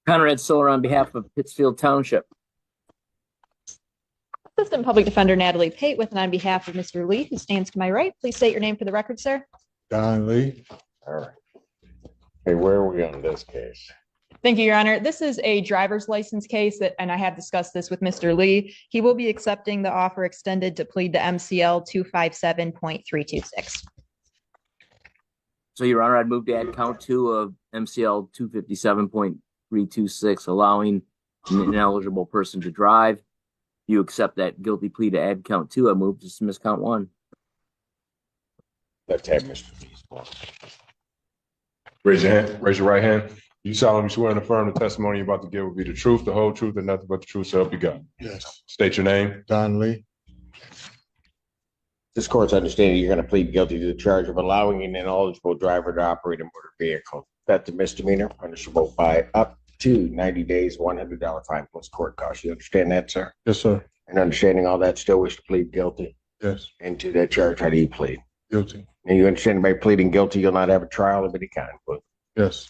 Conrad Solar on behalf of Pittsfield Township. Assistant Public Defender Natalie Pate with and on behalf of Mr. Lee, who stands to my right. Please state your name for the record, sir. Don Lee. All right. Hey, where are we on this case? Thank you, Your Honor. This is a driver's license case and I have discussed this with Mr. Lee. He will be accepting the offer extended to plead to MCL 257.326. So, Your Honor, I'd move to add count 2 of MCL 257.326, allowing an ineligible person to drive. You accept that guilty plea to add count 2. I move to dismiss count 1. Let's have Mr. Lee's one. Raise your hand. Raise your right hand. You solemnly swear and affirm the testimony you're about to give will be the truth, the whole truth, and nothing but the truth, so help you God. Yes. State your name. Don Lee. This court's understanding you're going to plead guilty to the charge of allowing an ineligible driver to operate a motor vehicle. That's a misdemeanor, punishable by up to 90 days, $100 fine plus court costs. You understand that, sir? Yes, sir. And understanding all that, still wish to plead guilty? Yes. And to that charge, how do you plead? Guilty. And you understand by pleading guilty, you'll not have a trial of any kind. But Yes.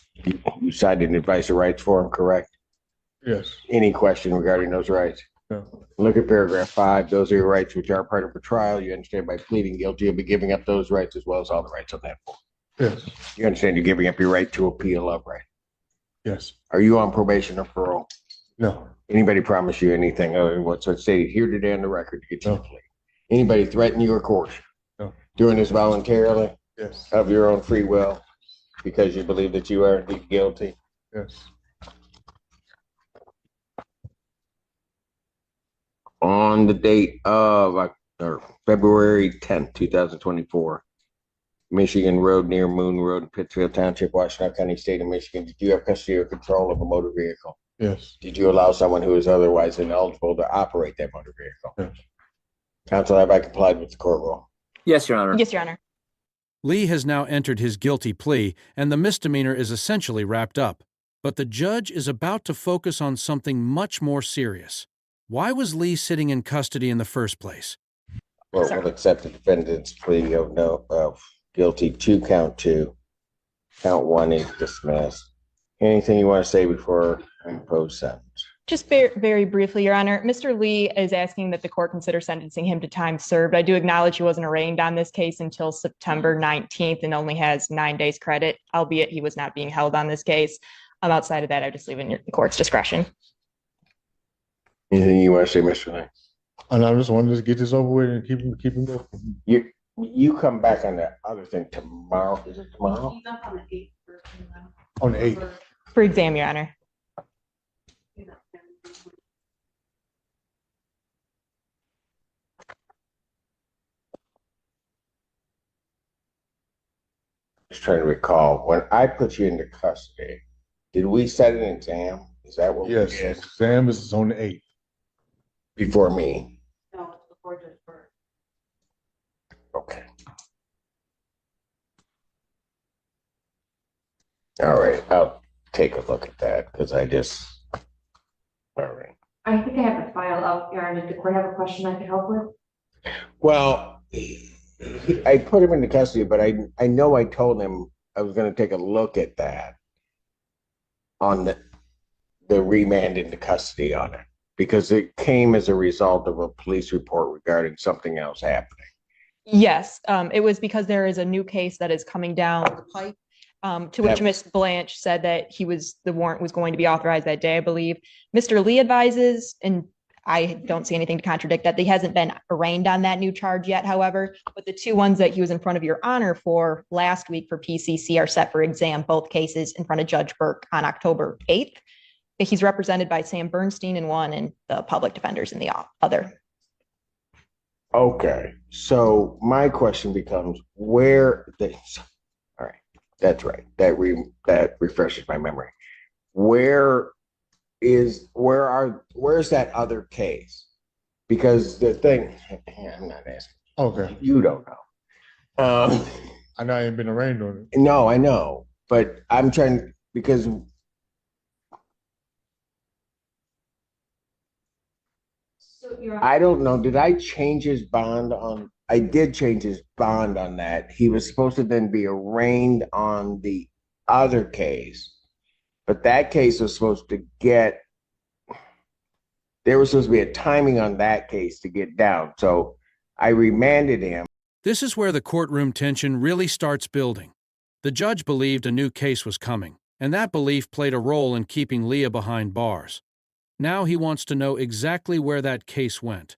you cited an advice of rights form, correct? Yes. Any question regarding those rights? No. Look at paragraph 5. Those are your rights which are part of a trial. You understand by pleading guilty, you'll be giving up those rights as well as all the rights on that form. Yes. You understand you're giving up your right to appeal of right. Yes. Are you on probation or parole? No. Anybody promise you anything other than what's stated here today on the record to get you No. to plea? Anybody threaten you or coerce? No. Doing this voluntarily Yes. of your own free will because you believe that you are indeed guilty? Yes. On the date of February 10th, 2024, Michigan Road near Moon Road in Pittsfield Township, Washington County, State of Michigan. Did you have custody or control of a motor vehicle? Yes. Did you allow someone who is otherwise ineligible to operate that motor vehicle? Yes. Counsel, have I complied with the court rule? Yes, Your Honor. Yes, Your Honor. Lee has now entered his guilty plea, and the misdemeanor is essentially wrapped up. But the judge is about to focus on something much more serious. Why was Lee sitting in custody in the first place? Court will accept the defendant's plea of guilty to count 2. Count 1 is dismissed. Anything you want to say before I impose sentence? Just very briefly, Your Honor, Mr. Lee is asking that the court consider sentencing him to time served. I do acknowledge he wasn't arraigned on this case until September 19th and only has 9 days credit, albeit he was not being held on this case. Outside of that, I just leave it in the court's discretion. Anything you want to say, Mr. Lee? And I just wanted to get this over with and keep him going. You come back on that other thing tomorrow. Is it tomorrow? He's up on the 8th. On the 8th. For exam, Your Honor. Just trying to recall, when I put you into custody, did we set an exam? Is that what Yes. we did? Exam is on the 8th. Before me? No, it's before Judge Burke. Okay. All right, I'll take a look at that because all right. I think I have the file up, Your Honor. Did the court have a question I could help with? Well, I put him into custody, but I know I told him I was going to take a look at that on the remand into custody on it because it came as a result of a police report regarding something else happening. Yes, it was because there is a new case that is coming down the pipe, to which Ms. Blanche said that the warrant was going to be authorized that day, I believe. Mr. Lee advises, and I don't see anything to contradict that, he hasn't been arraigned on that new charge yet, however, but the 2 ones that he was in front of Your Honor for last week for PCC are set for exam, both cases in front of Judge Burke on October 8th. He's represented by Sam Bernstein in one and the public defenders in the other. Okay, so my question becomes all right, that's right. That refreshes my memory. Where's that other case? Because the thing, I'm not asking. Okay. You don't know. I know I ain't been arraigned on it. No, I know, but I'm trying because So, Your Honor, I don't know. Did I change his bond on? I did change his bond on that. He was supposed to then be arraigned on the other case. But that case was supposed to get, there was supposed to be a timing on that case to get down. So I remanded him. This is where the courtroom tension really starts building. The judge believed a new case was coming, and that belief played a role in keeping Leah behind bars. Now he wants to know exactly where that case went.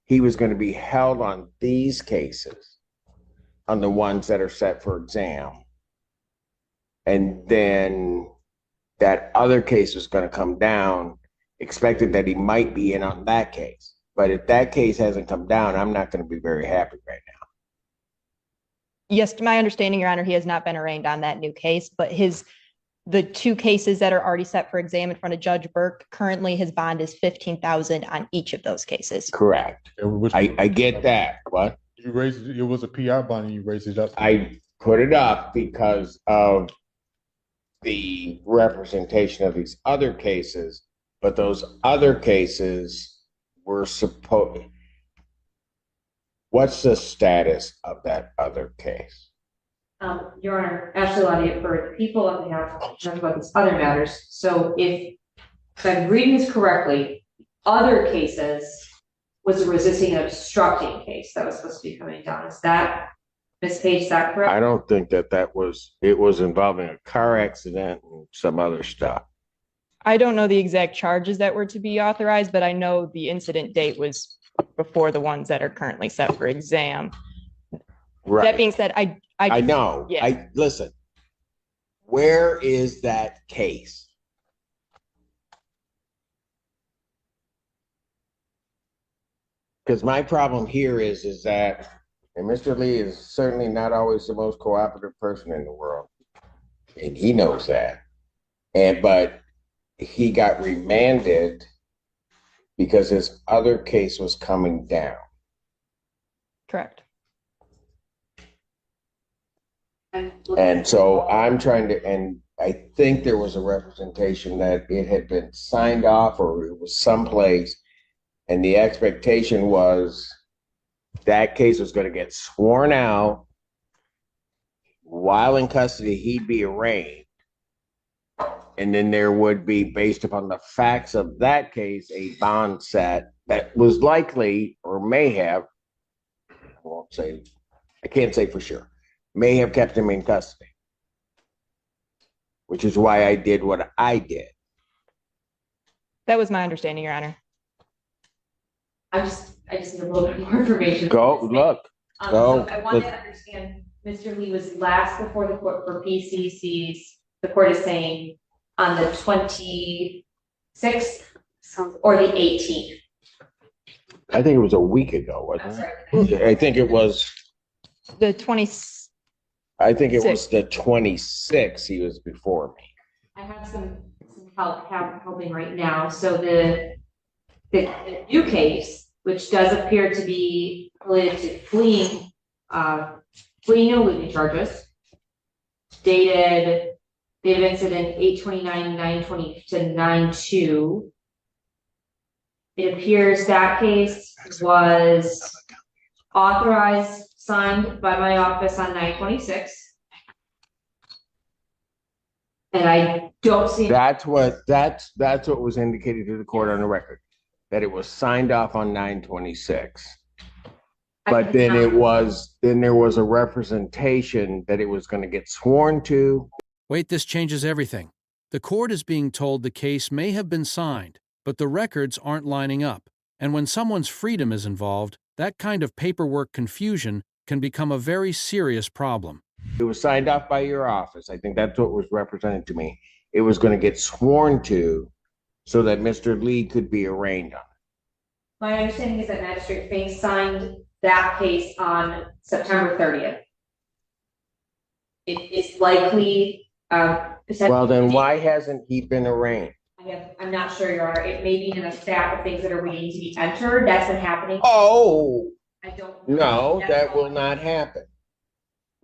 He was going to be held on these cases, on the ones that are set for exam. And then that other case was going to come down, expected that he might be in on that case. But if that case hasn't come down, I'm not going to be very happy right now. Yes, to my understanding, Your Honor, he has not been arraigned on that new case, but the two cases that are already set for exam in front of Judge Burke, currently his bond is $15,000 on each of those cases. Correct. I get that. What? You raised it was a PI bond and you raised it up. I put it up because of the representation of these other cases, but those other cases were supposed. What's the status of that other case? Your Honor, Ashley Lottie, for the people on behalf of talk about these other matters. So if I'm reading this correctly, other cases was a resisting and obstructing case that was supposed to be coming down. Is that, Ms. Page, is that correct? I don't think that was, it was involving a car accident and some other stuff. I don't know the exact charges that were to be authorized, but I know the incident date was before the ones that are currently set for exam. Right. That being said, I know. Yeah. Listen, where is that case? Because my problem here is that, and Mr. Lee is certainly not always the most cooperative person in the world, and he knows that. But he got remanded because his other case was coming down. Correct. And so I'm trying to, and I think there was a representation that it had been signed off or it was someplace, and the expectation was that case was going to get sworn out. While in custody, he'd be arraigned. And then there would be, based upon the facts of that case, a bond set that was likely or may have, I can't say for sure, may have kept him in custody, which is why I did what I did. That was my understanding, Your Honor. I just need a little bit more information. Go look. So I want to understand, Mr. Lee was last before the court for PCCs. The court is saying on the 26th or the 18th. I think it was a week ago, wasn't it? I think it was The 20. I think it was the 26th. He was before me. I have some help helping right now. So the new case, which does appear to be related to fleeing and eluding charges, dated incident 8/29/9/20 to 9/2. It appears that case was authorized, signed by my office on 9/26. And I don't see. That's what was indicated to the court on the record, that it was signed off on 9/26. But then there was a representation that it was going to get sworn to. Wait, this changes everything. The court is being told the case may have been signed, but the records aren't lining up. And when someone's freedom is involved, that kind of paperwork confusion can become a very serious problem. It was signed off by your office. I think that's what was represented to me. It was going to get sworn to so that Mr. Lee could be arraigned on it. My understanding is that Magistrate Fink signed that case on September 30th. It is likely. Well, then why hasn't he been arraigned? I'm not sure, Your Honor. It may be in a stack of things that are waiting to be entered. That's been happening. Oh, I don't. no, that will not happen.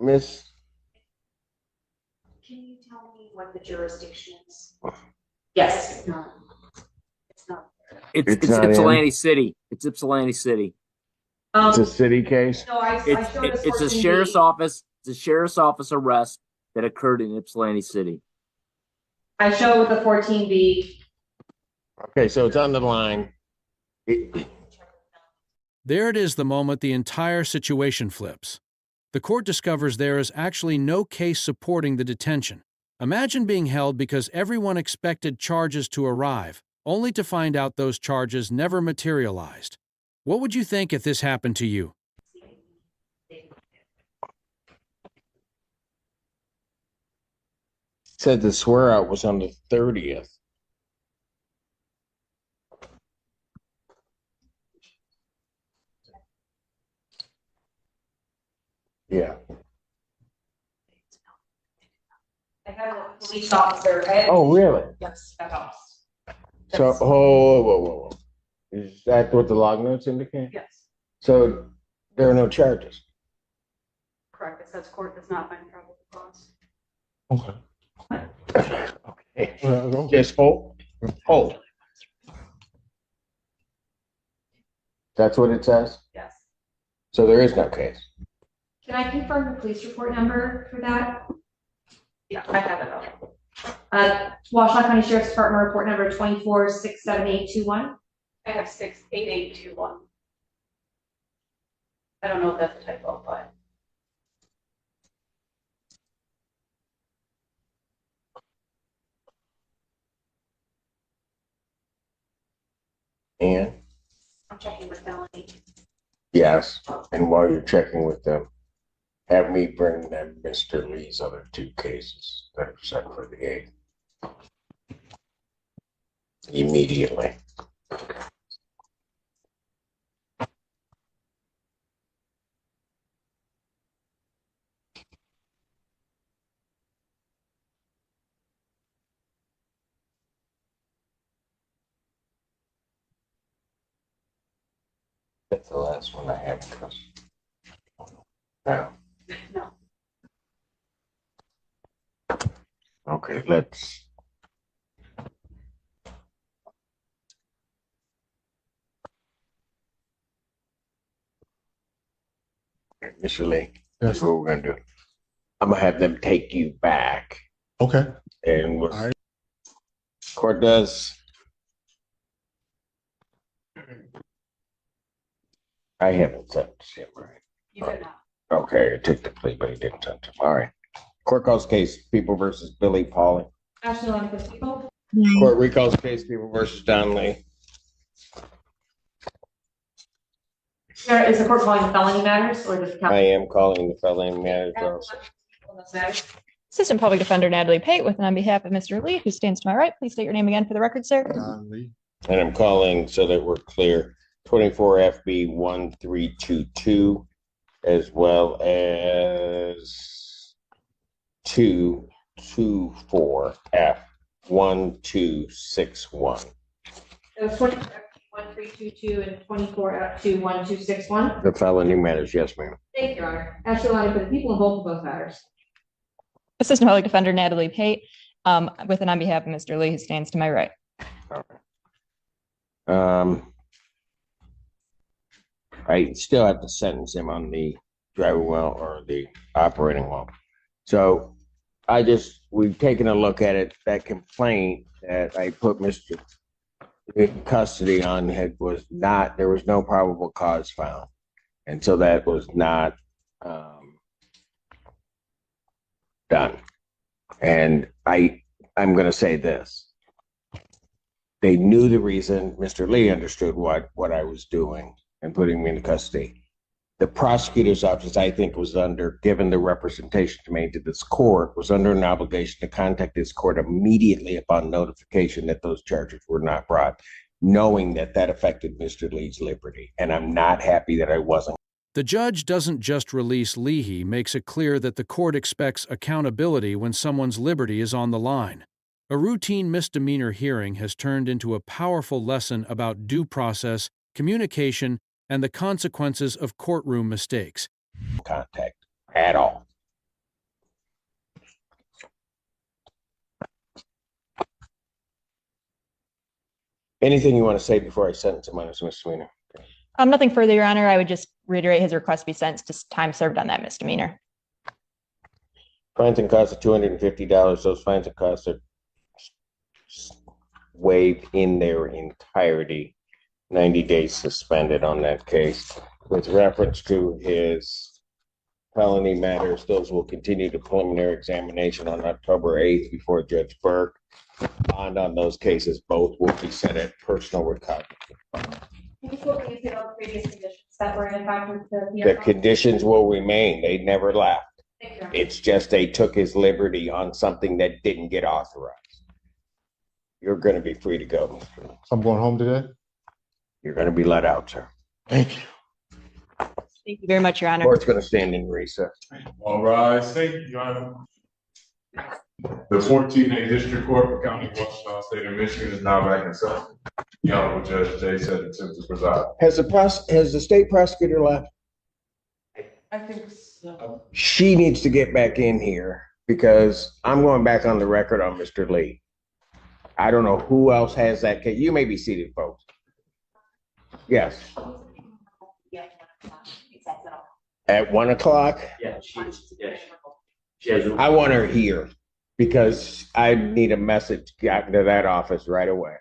Miss. Can you tell me what the jurisdiction is? Yes. It's not. It's not in. Ypsilanti City. It's Ypsilanti City. It's a city case. No, I showed us It's a what's in sheriff's the- office. It's a sheriff's office arrest that occurred in Ypsilanti City. I show with the 14B. Okay, so it's on the line. There it is the moment the entire situation flips. The court discovers there is actually no case supporting the detention. Imagine being held because everyone expected charges to arrive, only to find out those charges never materialized. What would you think if this happened to you? Said the swear out was on the 30th. Yeah. I have a police officer. Oh, really? Yes, that helps. So, whoa. Is that what the log notes indicate? Yes, So there are no charges. correct. It says court does not find probable cause. Okay. Okay. Well, Just hold. That's what it says? Yes. So there is no case. Can I confirm the police report number for that? Yeah, I have it up. Washtenaw County Sheriff's Department report number 24-67821. I have 68821. I don't know if that's a typo, but. And I'm checking with Melanie. yes, and while you're checking with them, have me bring them Mr. Lee's other two cases that are set for the 8th. Immediately. That's the last one I have. Now. No. Okay, let's. Mr. Lee, that's yes. what we're gonna do. I'm gonna have them take you back Okay. and what All right. court does. I haven't sent this yet, right? You did not. Okay, I took the plea, but he didn't send it. All right. Court calls case People versus Billy Pauly. Ashley Lonnie for people. Court recalls case People versus Don Lee. Sir, is the court calling the felony matters or just? I am calling the felony matters also. Assistant Public Defender Natalie Pate with and on behalf of Mr. Lee, who stands to my right. Please state your name again for the record, sir. Don Lee. And I'm calling so that we're clear, 24 FB 1322, as well as 224 F 1261. It was 1322 and 24F21261. The felony matters, yes, ma'am. Thank you, Your Honor. Ashley Lonnie for the people in both of those matters. Assistant Public Defender Natalie Pate with and on behalf of Mr. Lee, who stands to my right. I still have to sentence him on the driving well or the operating well. So we've taken a look at it. That complaint that I put Mr. in custody on was not, there was no probable cause found. And so that was not done. And I'm going to say this. They knew the reason. Mr. Lee understood what I was doing and putting me in custody. The prosecutor's office, I think, was given the representation made to this court, was under an obligation to contact this court immediately upon notification that those charges were not brought, knowing that affected Mr. Lee's liberty. And I'm not happy that I wasn't. The judge doesn't just release Lee, he makes it clear that the court expects accountability when someone's liberty is on the line. A routine misdemeanor hearing has turned into a powerful lesson about due process, communication, and the consequences of courtroom mistakes. Contact at all. Anything you want to say before I sentence him on his misdemeanor? Nothing further, Your Honor. I would just reiterate his request be sentenced to time served on that misdemeanor. Fines and costs of $250. Those fines and costs are waived in their entirety. 90 days suspended on that case. With reference to his felony matters, those will continue to preliminary examination on October 8th before Judge Burke. Bond on those cases, both will be set at personal recovery. The conditions will remain. They never left. It's just they took his liberty on something that didn't get authorized. You're going to be free to go. So I'm going home today? You're going to be let out, sir. Thank you. Thank you very much, Your Honor. Court's going to stand in recess. All rise. Thank you, Your Honor. The 14A District Court for County of Washington, State of Michigan is now back in session. The Honorable Judge Jay said attempts to preside. Has the state prosecutor left? I think so. She needs to get back in here because I'm going back on the record on Mr. Lee. I don't know who else has that case. You may be seated, folks. Yes. At 1 o'clock? Yeah, she has. I want her here because I need a message gotten to that office right away.